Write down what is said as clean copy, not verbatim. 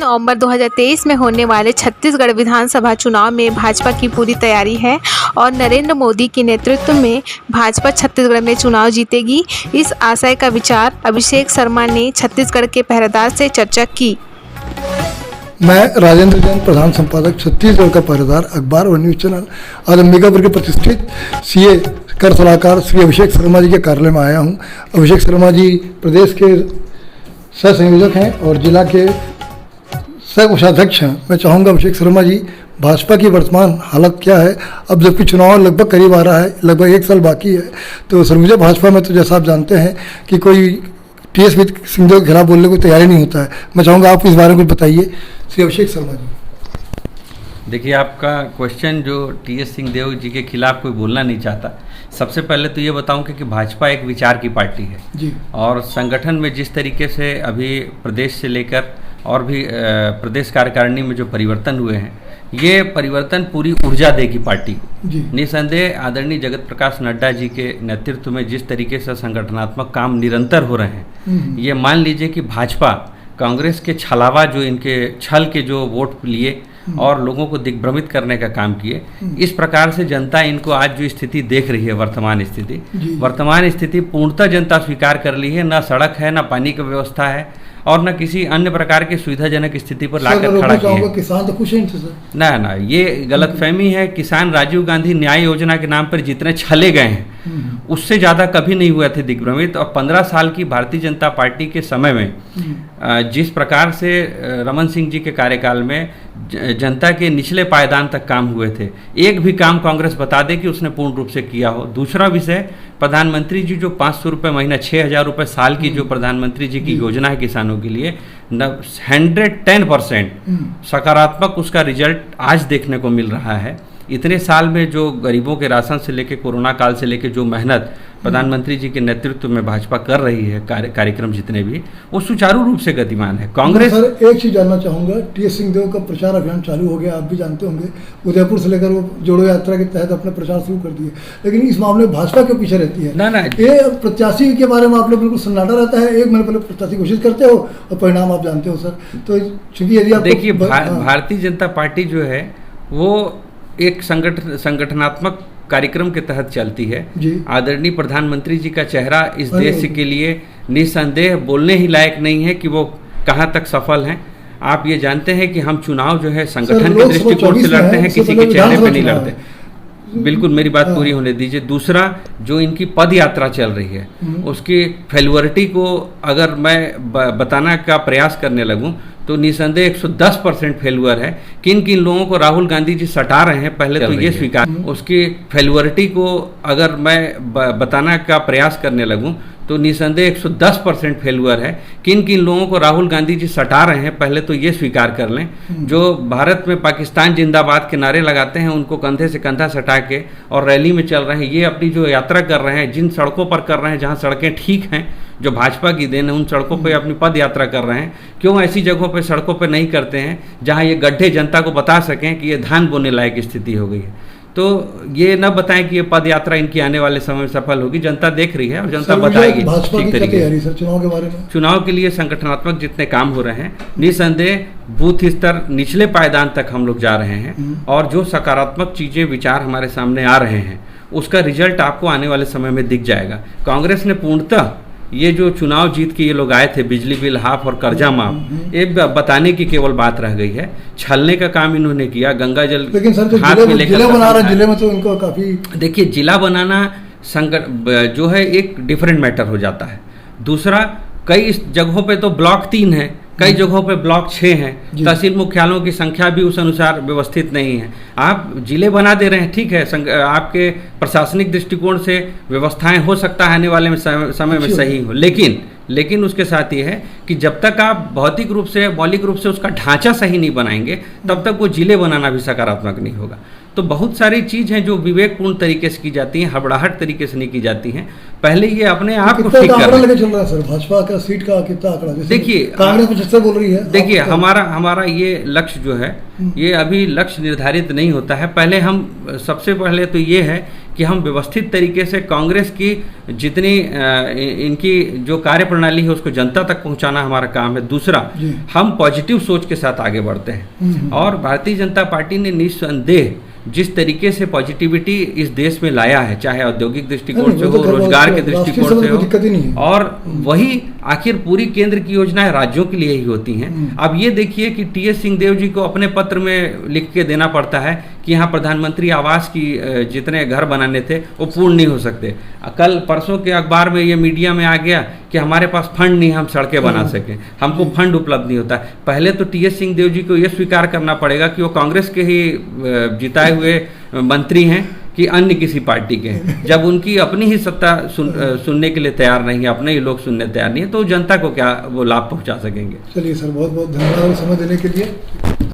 नवंबर 2023 में होने वाले छत्तीसगढ़ विधानसभा चुनाव में भाजपा की पूरी तैयारी है और नरेंद्र मोदी के नेतृत्व में भाजपा छत्तीसगढ़ में चुनाव जीतेगी। इस आशय का विचार अभिषेक शर्मा ने छत्तीसगढ़ के पहरेदार से चर्चा की। मैं राजेंद्र जैन, प्रधान संपादक छत्तीसगढ़ का पहरेदार अखबार और न्यूज चैनल, आज अंबिकापुर के प्रतिष्ठित सीए कर सलाहकार श्री अभिषेक शर्मा जी के कार्यालय में आया हूँ। अभिषेक शर्मा जी प्रदेश के सह संयोजक हैं और जिला के सह कोषाध्यक्ष हैं। मैं चाहूँगा अभिषेक शर्मा जी, भाजपा की वर्तमान हालत क्या है, अब जबकि चुनाव लगभग करीब आ रहा है, लगभग 1 साल बाकी है, तो सरगुजा भाजपा में तो जैसा आप जानते हैं कि कोई टीएस सिंहदेव के खिलाफ बोलने को तैयारी नहीं होता है। मैं चाहूँगा आप इस बारे में कुछ बताइए श्री अभिषेक शर्मा जी। देखिए, आपका क्वेश्चन जो टीएस सिंहदेव जी के खिलाफ कोई बोलना नहीं चाहता, सबसे पहले तो ये बताऊं कि भाजपा एक विचार की पार्टी है जी। और संगठन में जिस तरीके से अभी प्रदेश से लेकर और भी प्रदेश कार्यकारिणी में जो परिवर्तन हुए हैं, ये परिवर्तन पूरी ऊर्जा देगी पार्टी को। निसंदेह आदरणीय जगत प्रकाश नड्डा जी के नेतृत्व में जिस तरीके से संगठनात्मक काम निरंतर हो रहे हैं, ये मान लीजिए कि भाजपा कांग्रेस के छलावा जो इनके छल के जो वोट लिए और लोगों को दिग्भ्रमित करने का काम किए, इस प्रकार से जनता इनको आज जो स्थिति देख रही है, वर्तमान स्थिति पूर्णतः जनता स्वीकार कर ली है। ना सड़क है, ना पानी की व्यवस्था है और न किसी अन्य प्रकार की सुविधाजनक स्थिति पर लाकर खड़ा किया। किसान तो खुश हैं सर? ना, ये गलतफहमी है। किसान राजीव गांधी न्याय योजना के नाम पर जितने छले गए हैं, उससे ज़्यादा कभी नहीं हुए थे दिग्भ्रमित। और 15 साल की भारतीय जनता पार्टी के समय में जिस प्रकार से रमन सिंह जी के कार्यकाल में जनता के निचले पायदान तक काम हुए थे, एक भी काम कांग्रेस बता दे कि उसने पूर्ण रूप से किया हो। दूसरा विषय, प्रधानमंत्री जी जो 500 रुपये महीना, 6,000 रुपये साल की जो प्रधानमंत्री जी की योजना है किसानों के लिए, 110% सकारात्मक उसका रिजल्ट आज देखने को मिल रहा है। इतने साल में जो गरीबों के राशन से लेकर कोरोना काल से लेकर जो मेहनत प्रधानमंत्री जी के नेतृत्व में भाजपा कर रही है, कार्यक्रम जितने भी, वो सुचारू रूप से गतिमान है। कांग्रेस सर, एक चीज जानना चाहूंगा, टीएस सिंहदेव का प्रचार अभियान चालू हो गया, आप भी जानते होंगे, उदयपुर से लेकर वो जोड़ो यात्रा के तहत अपना प्रचार शुरू कर दिए, लेकिन इस मामले में भाजपा के पीछे रहती है। ना, ये प्रत्याशी के बारे में आप लोग बिल्कुल सन्नाटा रहता है। एक महीने पहले प्रत्याशी घोषित करते हो और परिणाम आप जानते हो सर। तो चूंकि यदि आप देखिए, भारतीय जनता पार्टी जो है वो एक संगठनात्मक कार्यक्रम के तहत चलती है। आदरणीय प्रधानमंत्री जी का चेहरा इस देश के लिए निसंदेह बोलने ही लायक नहीं है कि वो कहाँ तक सफल हैं। आप ये जानते हैं कि हम चुनाव जो है संगठन के दृष्टिकोण से लड़ते हैं, किसी के चेहरे पे नहीं लड़ते। बिल्कुल, मेरी बात पूरी होने दीजिए। दूसरा, जो इनकी पद यात्रा चल रही है, उसकी फेल्युअरिटी को अगर मैं बताना का प्रयास करने लगूं तो निसंदेह 110% फेल्युअर है। किन किन लोगों को राहुल गांधी जी सटा रहे हैं, पहले तो ये स्वीकार। उसकी फेल्युअरिटी को अगर मैं बताना का प्रयास करने लगूं तो निसंदेह 110% फेल्युअर है। किन किन लोगों को राहुल गांधी जी सटा रहे हैं, पहले तो ये स्वीकार कर लें। जो भारत में पाकिस्तान जिंदाबाद के नारे लगाते हैं, उनको कंधे से कंधा सटा के और रैली में चल रहे हैं, ये अपनी जो यात्रा कर रहे हैं, जिन सड़कों पर कर रहे हैं जहां सड़कें ठीक हैं, जो भाजपा की देन है, उन सड़कों पे अपनी पद यात्रा कर रहे हैं। क्यों ऐसी जगहों पे सड़कों पे नहीं करते हैं जहां ये गड्ढे जनता को बता सकें कि ये धान बोने लायक स्थिति हो गई है? तो ये न बताएं कि ये पद यात्रा इनकी आने वाले समय में सफल होगी। जनता देख रही है और जनता बताएगी ठीक तरीके से। चुनाव के बारे में, चुनाव के लिए संगठनात्मक जितने काम हो रहे हैं, निसंदेह बूथ स्तर निचले पायदान तक हम लोग जा रहे हैं और जो सकारात्मक चीजें विचार हमारे सामने आ रहे हैं, उसका रिजल्ट आपको आने वाले समय में दिख जाएगा। कांग्रेस ने पूर्णतः ये जो चुनाव जीत के ये लोग आए थे, बिजली बिल हाफ और कर्जा माफ, ये बताने की केवल बात रह गई है। छलने का काम इन्होंने किया। गंगा जल लेकिन सर, जो जिले बना रहे, जिले में तो इनको काफी, देखिए, जिला बनाना जो है एक डिफरेंट मैटर हो जाता है। दूसरा, कई जगहों पे तो ब्लॉक 3 है, कई जगहों पे ब्लॉक 6 हैं। तहसील मुख्यालयों की संख्या भी उस अनुसार व्यवस्थित नहीं है। आप जिले बना दे रहे हैं, ठीक है, आपके प्रशासनिक दृष्टिकोण से व्यवस्थाएं हो सकता है आने वाले समय में सही हो, लेकिन उसके साथ ये है कि जब तक आप भौतिक रूप से, मौलिक रूप से उसका ढांचा सही नहीं बनाएंगे, तब तक वो जिले बनाना भी सकारात्मक नहीं होगा। तो बहुत सारी चीज़ हैं जो विवेकपूर्ण तरीके से की जाती हैं, हबड़ाहट तरीके से नहीं की जाती हैं। पहले ये अपने आप को ठीक कर लेके चल रहा है सर। भाजपा का सीट का कितना आंकड़ा, देखिए, कांग्रेस कुछ ऐसा बोल रही है। देखिए, हमारा ये लक्ष्य जो है, ये अभी लक्ष्य निर्धारित नहीं होता है। पहले हम सबसे पहले तो ये है कि हम व्यवस्थित तरीके से कांग्रेस की जितनी इनकी जो कार्यप्रणाली है उसको जनता तक पहुंचाना हमारा काम है। दूसरा, हम पॉजिटिव सोच के साथ आगे बढ़ते हैं और भारतीय जनता पार्टी ने निस्संदेह जिस तरीके से पॉजिटिविटी इस देश में लाया है, चाहे औद्योगिक दृष्टिकोण से हो, रोजगार के दृष्टिकोण से हो, और वही आखिर पूरी केंद्र की योजनाएं राज्यों के लिए ही होती हैं। अब ये देखिए कि टीएस सिंहदेव जी को अपने पत्र में लिख के देना पड़ता है कि यहाँ प्रधानमंत्री आवास की जितने घर बनाने थे वो पूर्ण नहीं हो सकते। कल परसों के अखबार में ये मीडिया में आ गया कि हमारे पास फंड नहीं, हम सड़कें बना सकें, हमको फंड उपलब्ध नहीं होता। पहले तो टीएस सिंहदेव जी को ये स्वीकार करना पड़ेगा कि वो कांग्रेस के ही जिताए हुए मंत्री हैं कि अन्य किसी पार्टी के हैं। जब उनकी अपनी ही सत्ता सुनने के लिए तैयार नहीं है, अपने ही लोग सुनने तैयार नहीं है, तो जनता को क्या वो लाभ पहुंचा सकेंगे। चलिए सर, बहुत बहुत धन्यवाद समय देने के लिए।